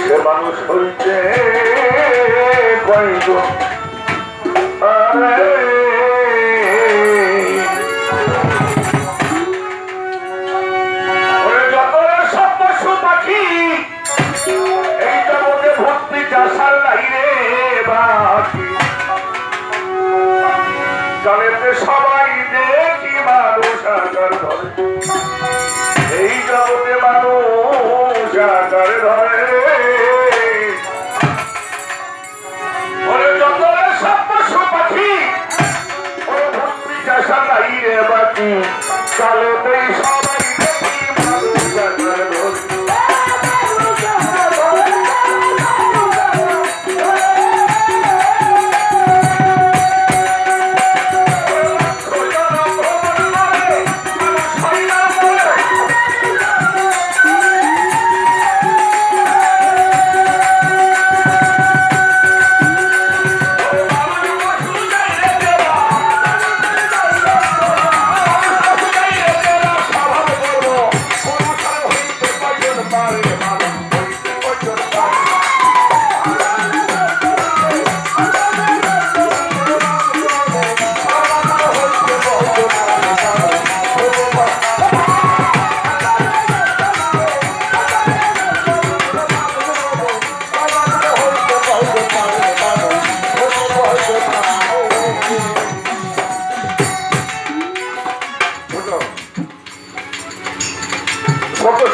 সে মানুষ হইতে কয়জন যত সব পশু পাখি এই জগতে ভর্তি চাষার নাই রে বাকি জলেতে সবাই দেখি মানুষ আকার ধরে এই জগতে মানুষ আকার ধরে যত সব পশু পাখি ওরে ভক্তি চাষা নাই রে বাকি জলেতেই সবাই দেখি মানুষ আকার ধরে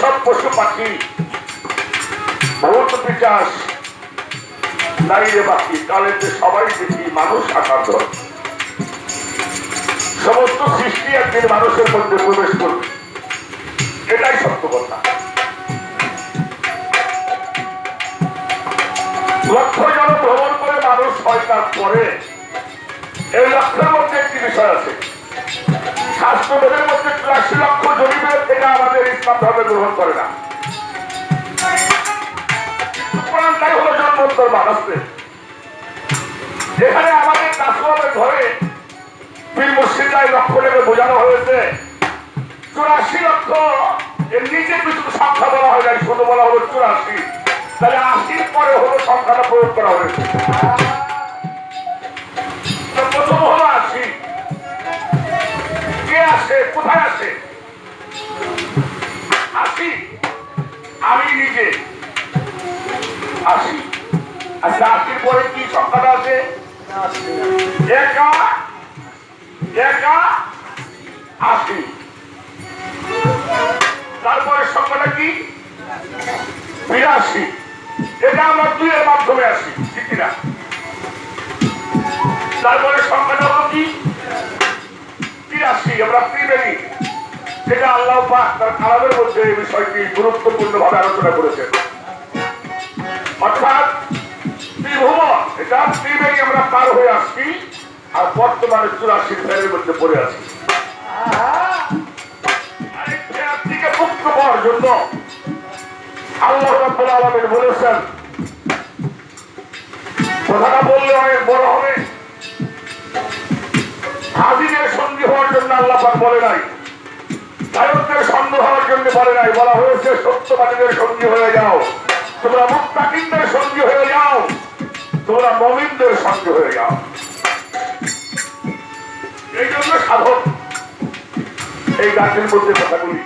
সব পশু পাখি ভূত পিশাচ নাই রে বাকি কালেতে সবাই দেখি মানুষ আকার ধরে সমস্ত সৃষ্টি একদিন মানুষের মধ্যে প্রবেশ করবে এটাই সত্য কথা লক্ষ জন ভ্রমণ করে মানুষ হয় তার পরে এই লক্ষ্যের মধ্যে একটি বিষয় আছে শাস্ত্রবেদের মধ্যে ৮৪ লক্ষ জরিপের এটা আমাদের ইসলাম ধর্মে গ্রহণ করে না তাই হলো জন্মোত্তর মানুষকে যেখানে আমাদের কাসওয়ালের ঘরে পীর মুর্শিদায় লক্ষ লেগে বোঝানো হয়েছে ৮৪ লক্ষ এর নিচে কিছু সংখ্যা বলা হয় নাই শুধু বলা হলো ৮৪ তাহলে ৮০ পরে হলো সংখ্যাটা প্রয়োগ করা হয়েছে প্রথম হলো ৮০ কে আসে কোথায় আসে ৮০ আমি নিজে ৮০ আচ্ছা ৮০ পরে কি সংখ্যাটা আছে একা ৮০ তারপরে সংখ্যাটা কি ৮২ এটা আমরা ২ এর মাধ্যমে আসি ঠিক না তারপরে সংখ্যাটা হলো কি ৮৩ আমরা ত্রিবেণী যেটা আল্লাহ পাক তার কালামের মধ্যে এই বিষয়টি গুরুত্বপূর্ণ ভাবে আলোচনা করেছেন অর্থাৎ ত্রিভুবন এটা ত্রিবেণী আমরা পার হয়ে আসছি আর বর্তমানে ৮৪ ফেরের মধ্যে পড়ে আছি মুক্ত হওয়ার জন্য আল্লাহ রাব্বুল আলামিন বলেছেন কথাটা বললে অনেক বড় হবে হাজিরের সঙ্গী হওয়ার জন্য আল্লাহ পাক বলে নাই গায়কদের সঙ্গ হওয়ার জন্য বলে নাই বলা হয়েছে সত্যবাদীদের সঙ্গী হয়ে যাও তোমরা মুত্তাকিনদের সঙ্গী হয়ে যাও তোমরা মুমিনদের সঙ্গী হয়ে যাও এই জন্য সাধক এই গাছের মধ্যে কথাগুলি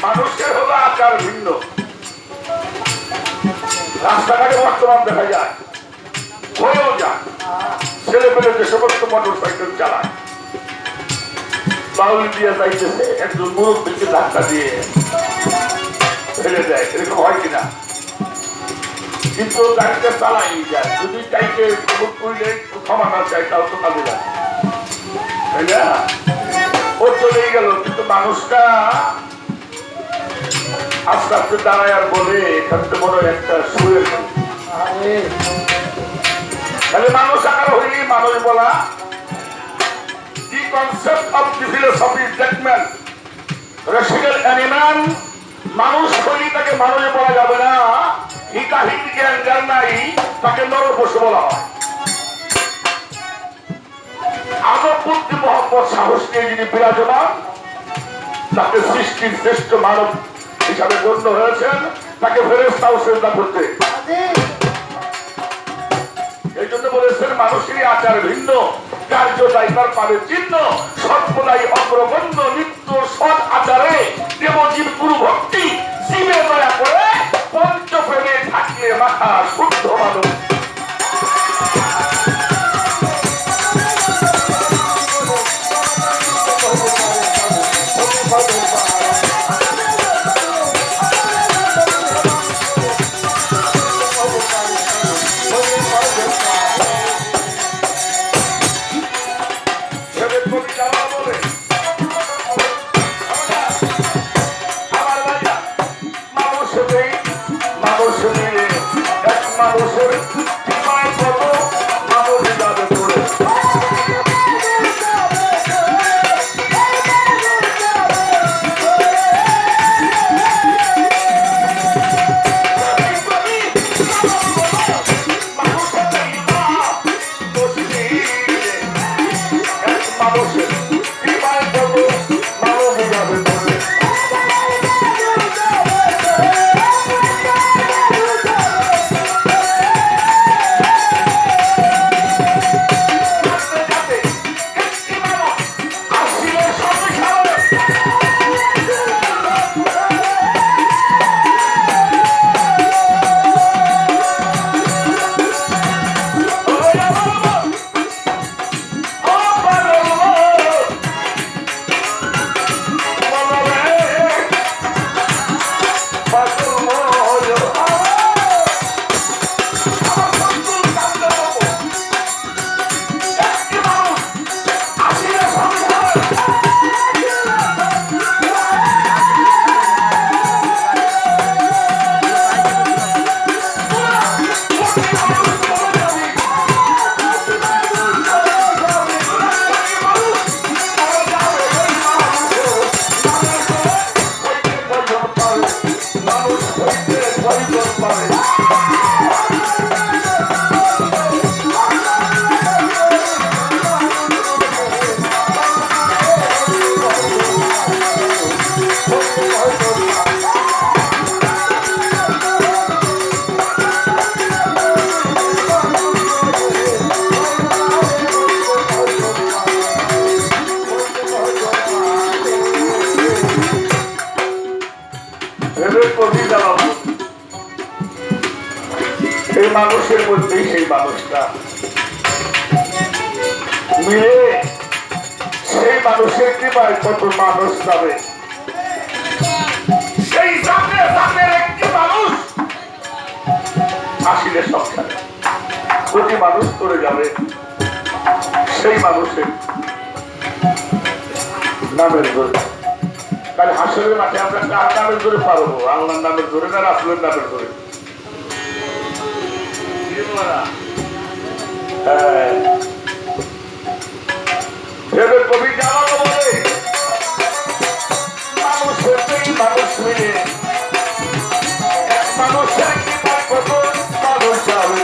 মানুষের হলো আচার ভিন্ন। রাস্তাঘাটে বর্তমান দেখা যায়, হয়েও যায়, ছেলে পেলে যে সমস্ত মোটর সাইকেল চালায়, বাউল দিয়ে যাইতেছে, একজন মুরব্বীকে ধাক্কা দিয়ে ফেলে দেয়, এরকম হয় কিনা? কিন্তু গাড়িটা চালাই যায়, যদি চাইতে করলে ক্ষমতা চাই, তাও তো কাজে যায়, তাই না? ও চলেই গেল, কিন্তু মানুষটা আস্তে আস্তে দাঁড়ায় আর বলে এখান থেকে মনে হয় একটা শুয়ে তাহলে মানুষ আকার হইলেই মানুষ বলা। The concept of the philosophy is that man, rational animal, মানুষ হইলেই তাকে মানুষ বলা যাবে না, হিতাহিত জ্ঞান যার নাই তাকে নরপশু বলা হয়। আদব বুদ্ধি মহব্বত সাহস নিয়ে যিনি বিরাজমান, তাকে সৃষ্টির শ্রেষ্ঠ মানব হিসাবে গণ্য হয়েছেন, তাকে ফেরেশতাও শ্রদ্ধা করতে। এই জন্য বলেছেন মানুষেরই আচার ভিন্ন, কার্য তাই তার পাবে চিহ্ন, সর্বদাই অগ্রগণ্য নিত্য সৎ আচারে দেবজীব গুরু ভক্তি, জীবে দয়া করে পঞ্চপ্রেমে থাকলে মাথা শুদ্ধ মানুষ। এই মানুষের মধ্যেই সেই মানুষটা মিলে সেই মানুষের কৃপায় কত মানুষ যাবে, সেই জাতের একটি মানুষ আসিলে সংসারে কোটি মানুষ করে যাবে। সেই মানুষের নামের জোরে কাল হাসরের মাঠে আমরা কার নামের জোরে পারবো? আল্লাহর নামের জোরে না রাসূলের নামের জোরে? কবি জামাল বলে মানুষের মানুষ মিলে মানুষের কি কত মানুষ যাবে।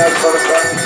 সরকার